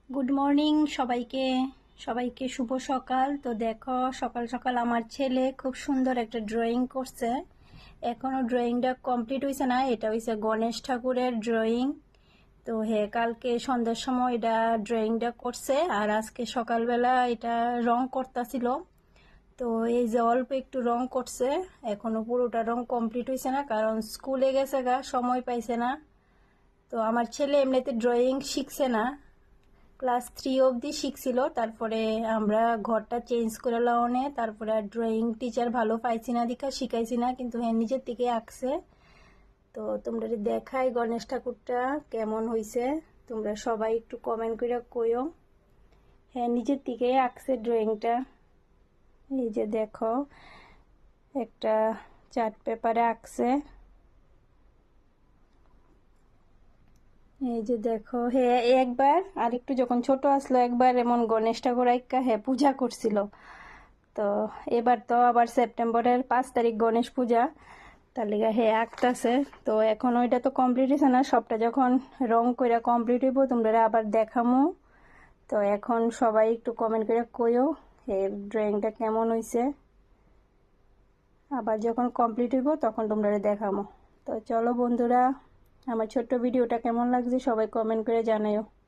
Good morning সবাইকে সবাইকে শুভ সকাল। তো দেখো সকাল সকাল আমার ছেলে খুব সুন্দর একটা ড্রয়িং করছে। এখনো ড্রয়িংটা কমপ্লিট হয়েছে না, এটা হয়েছে গণেশ ঠাকুরের ড্রয়িং। তো কালকে সন্ধ্যার সময় এটা ড্রয়িংটা করছে, আর আজকে সকালবেলা এটা রং করতেছিল। তো এই যে অল্প একটু রং করছে, এখনো পুরোটা রং কমপ্লিট হয়েছে না, কারণ স্কুলে গেছে গা, সময় পাইছে না। তো আমার ছেলে এমনিতে ড্রয়িং শিখছে না, ক্লাস 3 অবধি শিখছিল, তারপরে আমরা ঘরটা চেঞ্জ করে লাওনে, তারপরে আর ড্রয়িং টিচার ভালো পাইছি না দেখা শিখাইছি না, কিন্তু নিজের থেকে আঁকছে। তো তোমরা দেখাই গণেশ ঠাকুরটা কেমন হয়েছে, তোমরা সবাই একটু কমেন্ট করে কইও। নিজের থেকে আঁকছে ড্রয়িংটা। এই যে দেখো, একটা চার্ট পেপারে আঁকছে। এই যে দেখো, একবার আর একটু যখন ছোট আসলো একবার এমন গণেশ ঠাকুর আইকা পূজা করছিল। তো এবার তো আবার সেপ্টেম্বরের 5 তারিখ গণেশ পূজা, তার লিগা আঁকতাছে। তো এখন ওইটা তো কমপ্লিট হয়েছে না, সবটা যখন রং কইরা কমপ্লিট হইব তোমরা আবার দেখামু। তো এখন সবাই একটু কমেন্ট করে কইও ড্রয়িংটা কেমন হয়েছে। আবার যখন কমপ্লিট হইব তখন তোমরা দেখামো। তো চলো বন্ধুরা, আমার ছোট্ট ভিডিওটা কেমন লাগছে সবাই কমেন্ট করে জানাইও।